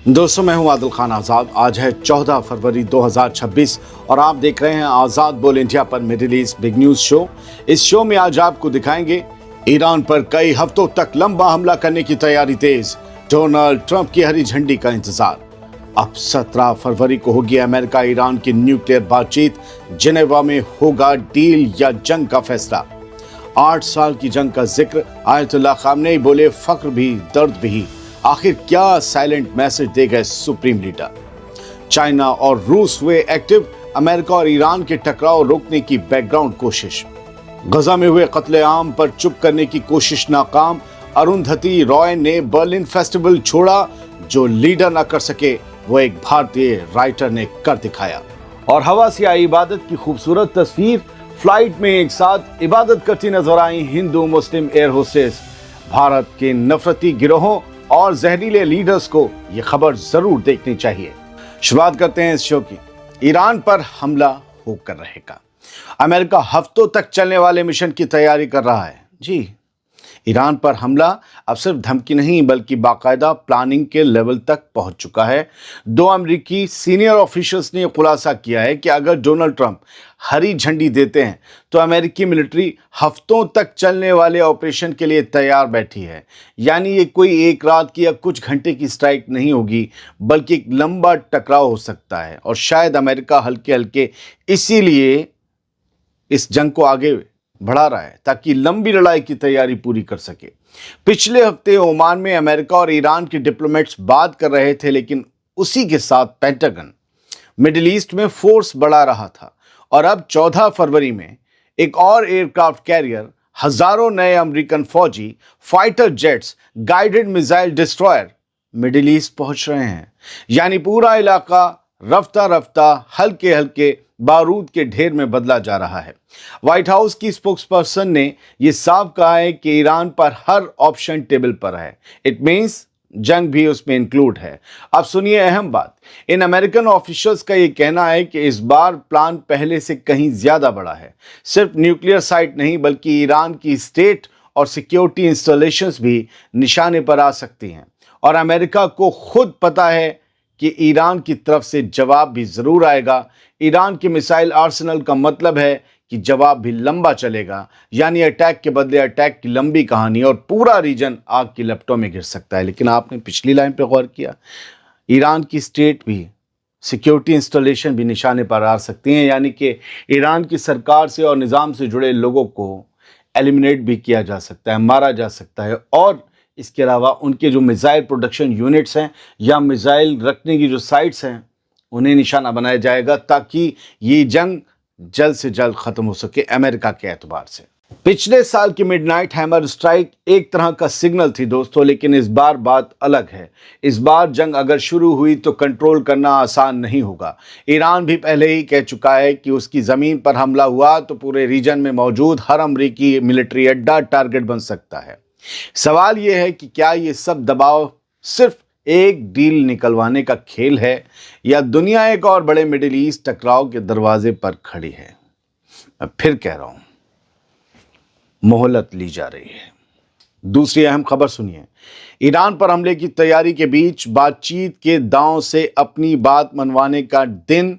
दोस्तों, मैं हूं आदिल खान आज़ाद। आज है 14 फरवरी 2026 और आप देख रहे हैं आज़ाद बोल इंडिया पर middle east big news show. इस शो में आज आपको दिखाएंगे ईरान पर कई हफ्तों तक लंबा हमला करने की तैयारी तेज, डोनाल्ड ट्रंप की हरी झंडी का इंतजार। अब 17 फरवरी को होगी अमेरिका ईरान की न्यूक्लियर बातचीत, जिनेवा में होगा डील या जंग का फैसला। 8 साल की जंग का जिक्र, आयतुल्लाह खामनेई बोले फख्र भी दर्द भी। आखिर क्या साइलेंट मैसेज दे गए सुप्रीम लीडर। चाइना और रूस हुए एक्टिव, अमेरिका और ईरान के टकराव रोकने की बैकग्राउंड कोशिश। गजा में हुए कत्लेआम पर चुप करने की कोशिश नाकाम, अरुंधति रॉय ने बर्लिन फेस्टिवल छोड़ा, जो लीडर न कर सके वो एक भारतीय राइटर ने कर दिखाया। और हवा से आई इबादत की खूबसूरत तस्वीर, फ्लाइट में एक साथ इबादत करती नजर आई हिंदू मुस्लिम एयर होस्टेस। भारत के नफरती गिरोहों और जहरीले लीडर्स को यह खबर जरूर देखनी चाहिए। शुरुआत करते हैं इस शो की। ईरान पर हमला होकर रहेगा। अमेरिका हफ्तों तक चलने वाले मिशन की तैयारी कर रहा है। जी, ईरान पर हमला अब सिर्फ धमकी नहीं बल्कि बाकायदा प्लानिंग के लेवल तक पहुंच चुका है। 2 अमेरिकी सीनियर ऑफिशियल्स ने खुलासा किया है कि अगर डोनाल्ड ट्रंप हरी झंडी देते हैं तो अमेरिकी मिलिट्री हफ्तों तक चलने वाले ऑपरेशन के लिए तैयार बैठी है। यानी ये कोई एक रात की या कुछ घंटे की स्ट्राइक नहीं होगी, बल्कि एक लंबा टकराव हो सकता है। और शायद अमेरिका हल्के हल्के इसीलिए इस जंग को आगे बढ़ा रहा है ताकि लंबी लड़ाई की तैयारी पूरी कर सके। पिछले हफ्ते ओमान में अमेरिका और ईरान के डिप्लोमेट्स बात कर रहे थे, लेकिन उसी के साथ पेंटागन मिडिल ईस्ट में फोर्स बढ़ा रहा था। और अब 14 फरवरी में एक और एयरक्राफ्ट कैरियर, हजारों नए अमेरिकन फौजी, fighter jets, guided missile destroyer middle east पहुंच रहे हैं। यानी पूरा इलाका रफ्ता रफ्ता हल्के हल्के बारूद के ढेर में बदला जा रहा है। व्हाइट हाउस की स्पोक्सपर्सन ने यह साफ कहा है कि ईरान पर हर ऑप्शन टेबल पर है। इट मींस जंग भी उसमें इंक्लूड है। अब सुनिए अहम बात। इन अमेरिकन ऑफिशियल्स का यह कहना है कि इस बार प्लान पहले से कहीं ज्यादा बड़ा है। सिर्फ न्यूक्लियर साइट नहीं बल्कि ईरान की स्टेट और सिक्योरिटी इंस्टॉलेशंस भी निशाने पर आ सकती हैं। और अमेरिका को खुद पता है कि ईरान की तरफ से जवाब भी जरूर आएगा। ईरान के मिसाइल आर्सेनल का मतलब है कि जवाब भी लंबा चलेगा। यानी अटैक के बदले अटैक की लंबी कहानी और पूरा रीजन आग की लपटों में घिर सकता है। लेकिन आपने पिछली लाइन पे गौर किया, ईरान की स्टेट भी, सिक्योरिटी इंस्टॉलेशन भी निशाने पर आ सकती हैं। यानी कि ईरान की सरकार से और निज़ाम से जुड़े लोगों को एलिमिनेट भी किया जा सकता है, मारा जा सकता है। और इसके अलावा उनके जो मिसाइल प्रोडक्शन यूनिट्स हैं या मिसाइल रखने की जो साइट्स हैं उन्हें निशाना बनाया जाएगा, ताकि ये जंग जल्द से जल्द खत्म हो सके अमेरिका के एतबार से। पिछले साल की मिडनाइट हैमर स्ट्राइक एक तरह का सिग्नल थी दोस्तों, लेकिन इस बार बात अलग है। इस बार जंग अगर शुरू हुई तो कंट्रोल करना आसान नहीं होगा। ईरान भी पहले ही कह चुका है कि उसकी ज़मीन पर हमला हुआ तो पूरे रीजन में मौजूद हर अमरीकी मिलिट्री अड्डा टारगेट बन सकता है। सवाल यह है कि क्या ये सब दबाव सिर्फ एक डील निकलवाने का खेल है या दुनिया एक और बड़े मिडिल ईस्ट टकराव के दरवाजे पर खड़ी है। मैं फिर कह रहा हूं, मोहलत ली जा रही है। दूसरी अहम खबर सुनिए। ईरान पर हमले की तैयारी के बीच बातचीत के दांव से अपनी बात मनवाने का दिन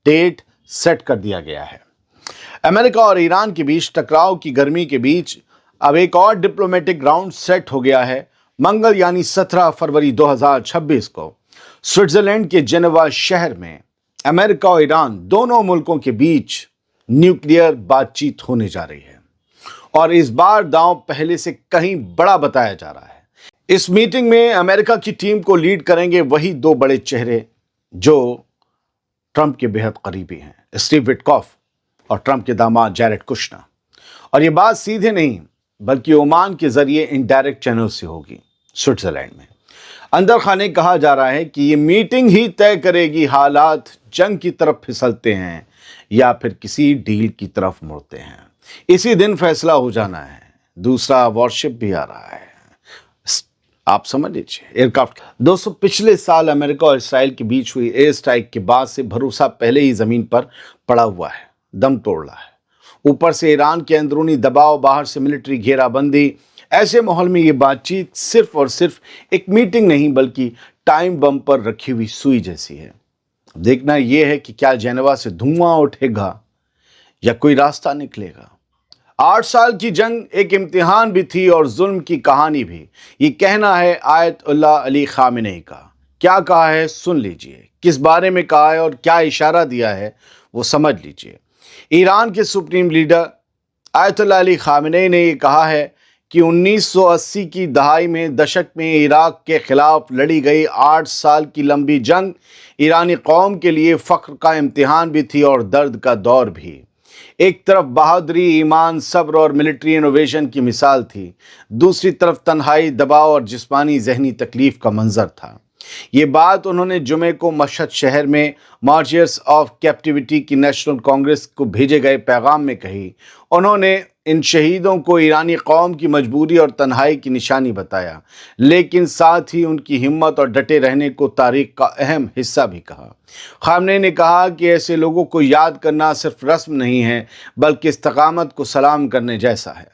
डेट सेट कर दिया गया है। अमेरिका और ईरान के बीच टकराव की गर्मी के बीच अब एक और डिप्लोमेटिक राउंड सेट हो गया है। मंगल यानी 17 फरवरी 2026 को स्विट्जरलैंड के जेनेवा शहर में अमेरिका और ईरान दोनों मुल्कों के बीच न्यूक्लियर बातचीत होने जा रही है। और इस बार दांव पहले से कहीं बड़ा बताया जा रहा है। इस मीटिंग में अमेरिका की टीम को लीड करेंगे वही 2 बड़े चेहरे जो ट्रंप के बेहद करीबी हैं, स्टीव विटकॉफ और ट्रंप के दामाद जैरेड कुशनर। और ये बात सीधे नहीं बल्कि ओमान के जरिए इनडायरेक्ट चैनल से होगी। स्विट्जरलैंड में अंदर खाने कहा जा रहा है कि ये मीटिंग ही तय करेगी हालात जंग की तरफ फिसलते हैं या फिर किसी डील की तरफ मुड़ते हैं। इसी दिन फैसला हो जाना है। दूसरा वॉरशिप भी आ रहा है, आप समझ लीजिए, एयरक्राफ्ट। दोस्तों, पिछले साल अमेरिका और इसराइल के बीच हुई एयर स्ट्राइक के बाद से भरोसा पहले ही जमीन पर पड़ा हुआ है, दम तोड़ रहा है। ऊपर से ईरान के अंदरूनी दबाव, बाहर से मिलिट्री घेराबंदी, ऐसे माहौल में ये बातचीत सिर्फ और सिर्फ एक मीटिंग नहीं बल्कि टाइम बम पर रखी हुई सुई जैसी है। देखना यह है कि क्या जेनेवा से धुआं उठेगा या कोई रास्ता निकलेगा। 8 साल की जंग एक इम्तिहान भी थी और जुल्म की कहानी भी। ये कहना है आयतुल्लाह अली खामेनी का। क्या कहा है सुन लीजिए, किस बारे में कहा है और क्या इशारा दिया है वो समझ लीजिए। ईरान के supreme leader Ayatollah Ali Khamenei ने ये कहा है कि 1980 की दहाई में दशक में इराक के खिलाफ लड़ी गई 8 साल की लंबी जंग ईरानी कौम के लिए फ़ख्र का इम्तिहान भी थी और दर्द का दौर भी। एक तरफ बहादुरी, ईमान, सब्र और मिलिट्री इनोवेशन की मिसाल थी, दूसरी तरफ तन्हाई, दबाव और जिस्मानी जहनी तकलीफ का मंजर था। ये बात उन्होंने जुमे को मशहद शहर में मार्चियर्स ऑफ कैप्टिविटी की नेशनल कांग्रेस को भेजे गए पैगाम में कही। उन्होंने इन शहीदों को ईरानी कौम की मजबूरी और तन्हाई की निशानी बताया, लेकिन साथ ही उनकी हिम्मत और डटे रहने को तारीख का अहम हिस्सा भी कहा। खामनेई ने कहा कि ऐसे लोगों को याद करना सिर्फ रस्म नहीं है बल्कि इस्तकामत को सलाम करने जैसा है।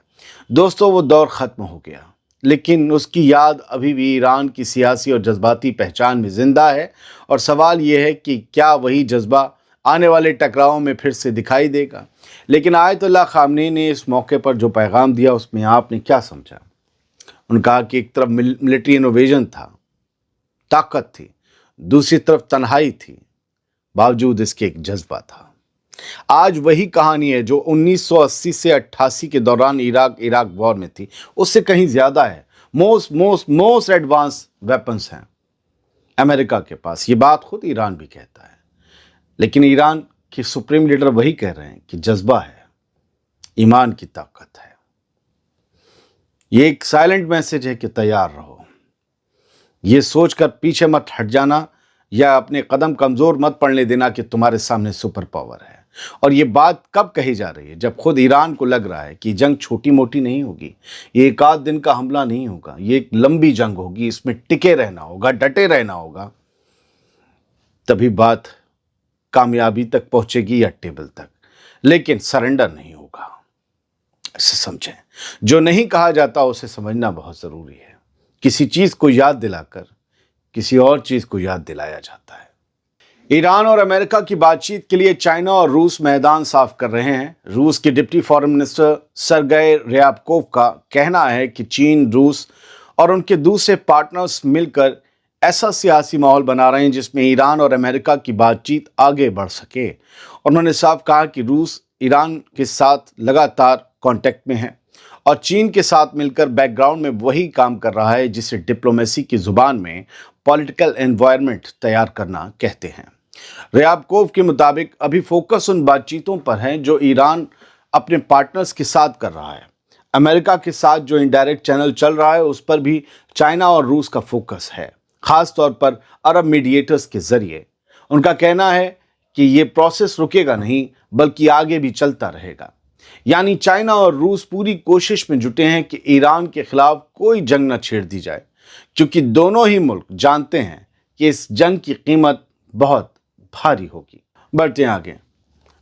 दोस्तों, वो दौर ख़त्म हो गया, लेकिन उसकी याद अभी भी ईरान की सियासी और जज्बाती पहचान में ज़िंदा है। और सवाल ये है कि क्या वही जज्बा आने वाले टकरावों में फिर से दिखाई देगा। लेकिन आयतुल्लाह खामनेई ने इस मौके पर जो पैगाम दिया उसमें आपने क्या समझा? उन्होंने कहा कि एक तरफ मिलिट्री इनोवेशन था, ताकत थी, दूसरी तरफ तन्हाई थी, बावजूद इसके एक जज्बा था। आज वही कहानी है जो 1980 से 88 के दौरान इराक वॉर में थी, उससे कहीं ज्यादा है। मोस्ट एडवांस वेपन्स हैं अमेरिका के पास। ये बात खुद ईरान भी कहता है, लेकिन ईरान के सुप्रीम लीडर वही कह रहे हैं कि जज्बा है, ईमान की ताकत है। ये एक साइलेंट मैसेज है कि तैयार रहो। ये सोचकर पीछे मत हट जाना या अपने कदम कमजोर मत पड़ने देना कि तुम्हारे सामने सुपर पावर है। और ये बात कब कही जा रही है? जब खुद ईरान को लग रहा है कि जंग छोटी मोटी नहीं होगी, ये एक आध दिन का हमला नहीं होगा, ये एक लंबी जंग होगी, इसमें टिके रहना होगा, डटे रहना होगा, तभी बात कामयाबी तक पहुंचेगी या टेबल तक, लेकिन सरेंडर नहीं होगा। इसे समझें, जो नहीं कहा जाता उसे समझना बहुत जरूरी है। किसी चीज को याद दिलाकर किसी और चीज को याद दिलाया जाता है। ईरान और अमेरिका की बातचीत के लिए चाइना और रूस मैदान साफ कर रहे हैं। रूस के deputy foreign minister Sergei ryabkov का कहना है कि चीन, रूस और उनके दूसरे पार्टनर्स मिलकर ऐसा सियासी माहौल बना रहे हैं जिसमें ईरान और अमेरिका की बातचीत आगे बढ़ सके। उन्होंने साफ कहा कि रूस ईरान के साथ लगातार कांटेक्ट में है और चीन के साथ मिलकर बैकग्राउंड में वही काम कर रहा है जिसे डिप्लोमेसी की जुबान में पॉलिटिकल एनवायरनमेंट तैयार करना कहते हैं। ryabkov के मुताबिक अभी फोकस उन बातचीतों पर है जो ईरान अपने पार्टनर्स के साथ कर रहा है। अमेरिका के साथ जो इनडायरेक्ट चैनल चल रहा है उस पर भी चाइना और रूस का फोकस है, खास तौर पर अरब मीडिएटर्स के जरिए। उनका कहना है कि ये प्रोसेस रुकेगा नहीं बल्कि आगे भी चलता रहेगा। यानी चाइना और रूस पूरी कोशिश में जुटे हैं कि ईरान के खिलाफ कोई जंग न छेड़ दी जाए, क्योंकि दोनों ही मुल्क जानते हैं कि इस जंग की कीमत बहुत भारी होगी। बढ़ते आगे।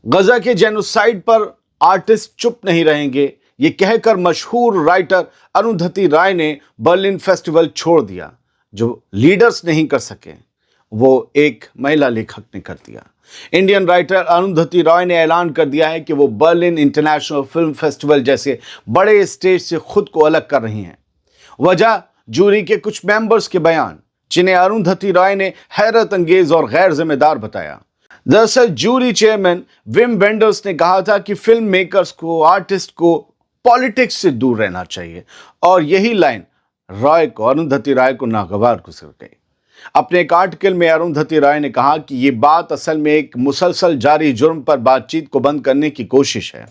गजा के जेनोसाइड पर आर्टिस्ट चुप नहीं रहेंगे, ये कहकर मशहूर राइटर अरुंधति राय ने बर्लिन फेस्टिवल छोड़ दिया। जो लीडर्स नहीं कर सके वो एक महिला लेखक ने कर दिया। इंडियन राइटर अरुंधति रॉय ने ऐलान कर दिया है कि वो बर्लिन इंटरनेशनल फिल्म फेस्टिवल जैसे बड़े स्टेज से खुद को अलग कर रही हैं। वजह जूरी के कुछ मेंबर्स के बयान, जिन्हें अरुंधति रॉय ने हैरत अंगेज और गैर जिम्मेदार बताया। दरअसल जूरी चेयरमैन विम वेंडर्स ने कहा था कि फिल्म मेकर्स को, आर्टिस्ट को पॉलिटिक्स से दूर रहना चाहिए, और यही लाइन अरुंधति राय को नागवार गुजर गई। अपने एक आर्टिकल में अरुंधति राय ने कहा कि ये बात असल में एक मुसलसल जारी जुर्म पर बातचीत को बंद करने की कोशिश है।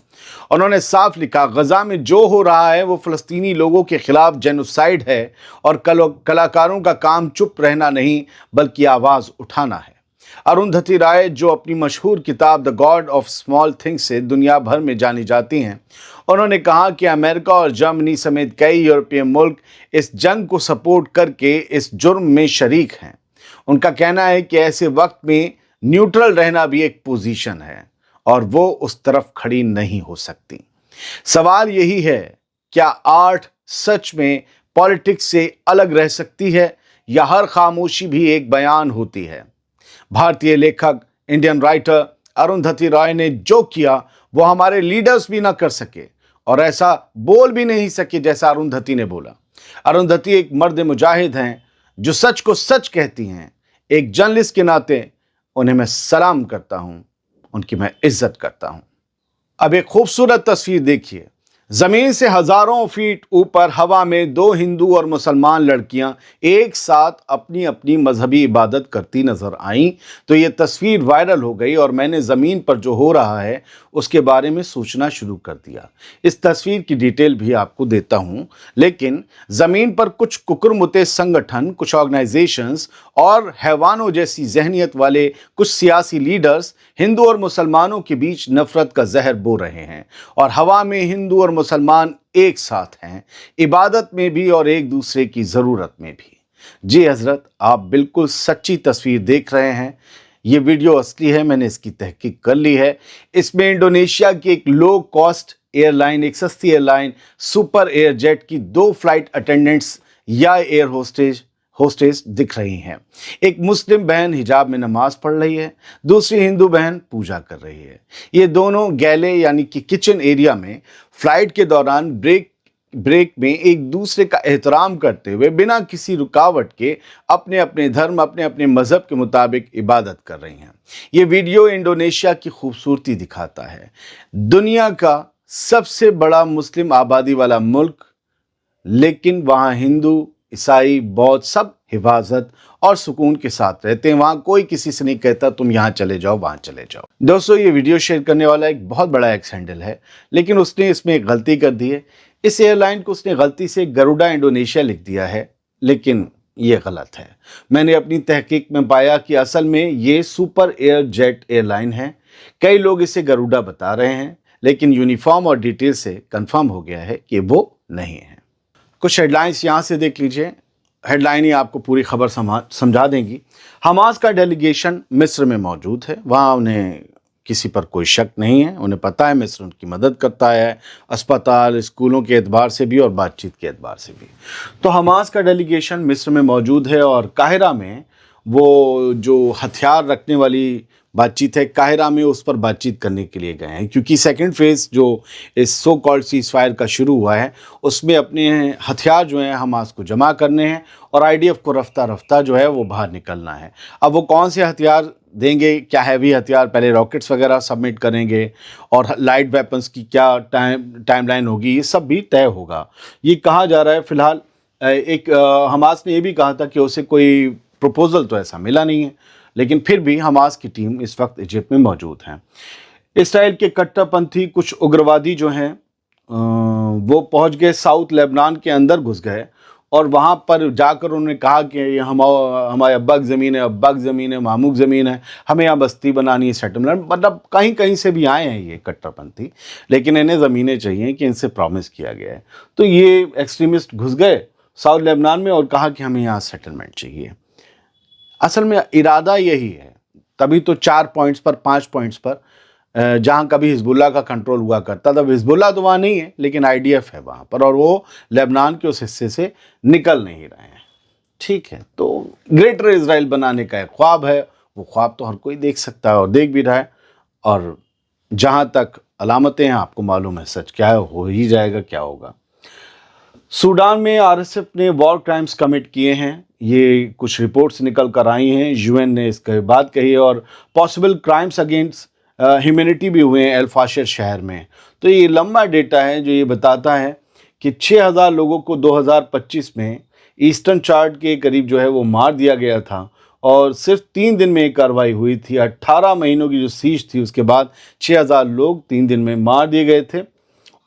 उन्होंने साफ लिखा, गजा में जो हो रहा है वो फ़लस्तीनी लोगों के खिलाफ जेनोसाइड है और कलाकारों का काम चुप रहना नहीं बल्कि आवाज़ उठाना है। अरुंधति राय, जो अपनी मशहूर किताब the God of small things से दुनिया भर में जानी जाती हैं, उन्होंने कहा कि अमेरिका और जर्मनी समेत कई यूरोपीय मुल्क इस जंग को सपोर्ट करके इस जुर्म में शरीक हैं। उनका कहना है कि ऐसे वक्त में न्यूट्रल रहना भी एक पोजीशन है और वो उस तरफ खड़ी नहीं हो सकती। सवाल यही है, क्या 8 सच में पॉलिटिक्स से अलग रह सकती है या हर खामोशी भी एक बयान होती है? भारतीय लेखक, इंडियन राइटर अरुंधति रॉय ने जो किया वो हमारे लीडर्स भी ना कर सके और ऐसा बोल भी नहीं सके जैसा अरुंधति ने बोला। अरुंधति एक मर्द मुजाहिद हैं जो सच को सच कहती हैं। एक जर्नलिस्ट के नाते उन्हें मैं सलाम करता हूं, उनकी मैं इज्जत करता हूं। अब एक खूबसूरत तस्वीर देखिए। जमीन से हजारों फीट ऊपर हवा में दो हिंदू और मुसलमान लड़कियां एक साथ अपनी अपनी मजहबी इबादत करती नजर आईं। तो ये तस्वीर वायरल हो गई और मैंने ज़मीन पर जो हो रहा है उसके बारे में सोचना शुरू कर दिया। इस तस्वीर की डिटेल भी आपको देता हूं, लेकिन ज़मीन पर कुछ कुकुरमुते संगठन, कुछ ऑर्गेनाइजेशंस और हैवानों जैसी जहनियत वाले कुछ सियासी लीडर्स हिंदू और मुसलमानों के बीच नफरत का जहर बो रहे हैं और हवा में हिंदू और मुसलमान एक साथ हैं, इबादत में भी और एक दूसरे की ज़रूरत में भी। जी हजरत, आप बिल्कुल सच्ची तस्वीर देख रहे हैं। ये वीडियो असली है, मैंने इसकी तहकीक कर ली है। इसमें इंडोनेशिया की एक लो कॉस्ट एयरलाइन, एक सस्ती एयरलाइन सुपर एयर जेट की 2 फ्लाइट अटेंडेंट्स या एयर होस्टेस दिख रही हैं। एक मुस्लिम बहन हिजाब में नमाज पढ़ रही है, दूसरी हिंदू बहन पूजा कर रही है। ये दोनों गैले यानी कि किचन एरिया में फ्लाइट के दौरान ब्रेक में एक दूसरे का एहतराम करते हुए बिना किसी रुकावट के अपने अपने धर्म, अपने अपने मजहब के मुताबिक इबादत कर रही हैं। ये वीडियो इंडोनेशिया की खूबसूरती दिखाता है। दुनिया का सबसे बड़ा मुस्लिम आबादी वाला मुल्क, लेकिन वहाँ हिंदू, ईसाई, बौद्ध सब हिफाजत और सुकून के साथ रहते हैं। वहाँ कोई किसी से नहीं कहता तुम यहाँ चले जाओ, वहाँ चले जाओ। दोस्तों, ये वीडियो शेयर करने वाला एक बहुत बड़ा एक्स हैंडल है, लेकिन उसने इसमें एक गलती कर दी है। इस एयरलाइन को उसने गलती से गरुड़ा इंडोनेशिया लिख दिया है, लेकिन ये गलत है। मैंने अपनी तहकीक में पाया कि असल में ये सुपर एयर जेट एयरलाइन है। कई लोग इसे गरुड़ा बता रहे हैं, लेकिन यूनिफॉर्म और डिटेल से कंफर्म हो गया है कि वो नहीं है। कुछ हेडलाइंस यहाँ से देख लीजिए। हेडलाइन ही आपको पूरी खबर समझा देंगी। हमास का डेलीगेशन मिस्र में मौजूद है। वहाँ उन्हें किसी पर कोई शक नहीं है, उन्हें पता है मिस्र उनकी मदद करता है, अस्पताल, स्कूलों के एतबार से भी और बातचीत के एतबार से भी। तो हमास का डेलीगेशन मिस्र में मौजूद है और काहिरा में वो जो हथियार रखने वाली बातचीत है, काहिरा में उस पर बातचीत करने के लिए गए हैं, क्योंकि सेकंड फेज़ जो इस सो कॉल्ड सीज़ फायर का शुरू हुआ है उसमें अपने हथियार जो हैं हमास को जमा करने हैं और आईडीएफ को रफ्ता रफ्ता जो है वो बाहर निकलना है। अब वो कौन से हथियार देंगे, क्या हैवी हथियार, पहले रॉकेट्स वगैरह सबमिट करेंगे और लाइट वेपन्स की क्या टाइमलाइन होगी, ये सब भी तय होगा। ये कहा जा रहा है फ़िलहाल। एक हमास ने ये भी कहा था कि उसे कोई प्रपोज़ल तो ऐसा मिला नहीं है, लेकिन फिर भी हमास की टीम इस वक्त इजिप्ट में मौजूद है। इसराइल के कट्टरपंथी कुछ उग्रवादी जो हैं वो पहुंच गए, साउथ लेबनान के अंदर घुस गए और वहाँ पर जाकर उन्होंने कहा कि ये हमारे अब्बा की ज़मीन है, अब्बा की ज़मीन है, मामू की ज़मीन है, हमें यहाँ बस्ती बनानी है, सेटलमेंट। मतलब कहीं कहीं से भी आए हैं ये कट्टरपंथी, लेकिन इन्हें ज़मीनें चाहिए कि इनसे प्रॉमिस किया गया है। तो ये एक्सट्रीमिस्ट घुस गए साउथ लेबनान में और कहा कि हमें यहाँ सेटलमेंट चाहिए। असल में इरादा यही है, तभी तो 4 पॉइंट्स पर, 5 पॉइंट्स पर, जहाँ कभी हिजबुल्लाह का कंट्रोल हुआ करता था। हिजबुल्लाह तो वहाँ नहीं है, लेकिन आईडीएफ है वहाँ पर और वो लेबनान के उस हिस्से से निकल नहीं रहे हैं। ठीक है, तो ग्रेटर इजराइल बनाने का एक ख्वाब है, वो ख्वाब तो हर कोई देख सकता है और देख भी रहा है। और जहाँ तक अलामतें हैं आपको मालूम है सच क्या है, हो ही जाएगा, क्या होगा। सूडान में आरएसएफ ने वॉर क्राइम्स कमिट किए हैं, ये कुछ रिपोर्ट्स निकल कर आई हैं। यूएन ने इसके बात कही और पॉसिबल क्राइम्स अगेंस्ट ह्यूमैनिटी भी हुए हैं एल फाशर शहर में। तो ये लंबा डेटा है जो ये बताता है कि 6000 लोगों को 2025 में ईस्टर्न चार्ट के करीब जो है वो मार दिया गया था और सिर्फ 3 दिन में एक कार्रवाई हुई थी। 18 महीनों की जो सीज थी उसके बाद 6000 लोग 3 दिन में मार दिए गए थे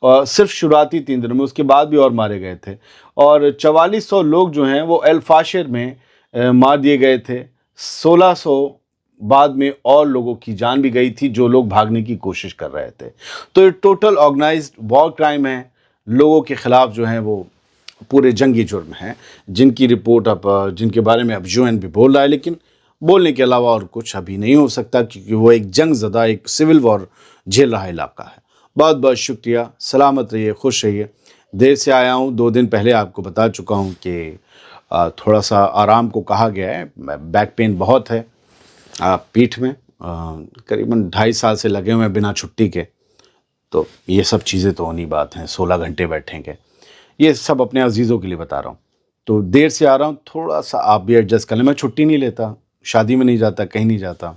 और सिर्फ शुरुआती 3 दिनों में, उसके बाद भी और मारे गए थे। और 4400 लोग जो हैं वो एल फाशर में मार दिए गए थे। 1600 बाद में और लोगों की जान भी गई थी जो लोग भागने की कोशिश कर रहे थे। तो ये टोटल ऑर्गेनाइज्ड वॉर क्राइम है, लोगों के ख़िलाफ़ जो है वो पूरे जंगी जुर्म हैं, जिनकी रिपोर्ट अब जिनके बारे में अब यूएन भी बोल रहा है, लेकिन बोलने के अलावा और कुछ अभी नहीं हो सकता क्योंकि वो एक जंग ज़दा, एक सिविल वॉर झेल रहा इलाका है। बहुत बहुत शुक्रिया, सलामत रहिए, खुश रहिए, دیر سے آیا ہوں، 2 دن پہلے آپ کو بتا چکا ہوں کہ تھوڑا سا آرام کو کہا گیا ہے، بیک پین بہت ہے پیٹھ میں، قریباً 2.5 سال سے لگے ہوئے ہیں بنا چھٹی کے. تو یہ سب چیزیں تو ہونی بات ہیں، 16 گھنٹے بیٹھیں گے. یہ سب اپنے عزیزوں کے لیے بتا رہا ہوں. تو دیر سے آ رہا ہوں، تھوڑا سا آپ بھی ایڈجسٹ کر لیں. میں چھٹی نہیں لیتا، شادی میں نہیں جاتا، کہیں نہیں جاتا.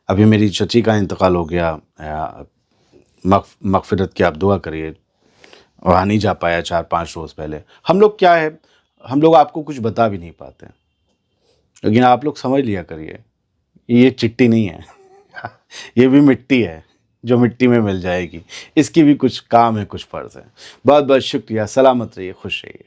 ابھی میری چچی کا انتقال ہو گیا، مغفرت کی آپ دعا کریے. وہاں نہیں جا پایا 4-5 روز پہلے. ہم لوگ کیا ہے، ہم لوگ آپ کو کچھ بتا بھی نہیں پاتے، لیکن آپ لوگ سمجھ لیا کریے یہ چٹی نہیں ہے یہ بھی مٹی ہے جو مٹی میں مل جائے گی. اس کی بھی کچھ کام ہے، کچھ فرض ہے. بہت بہت شکریہ. سلامت رہیے، خوش رہیے.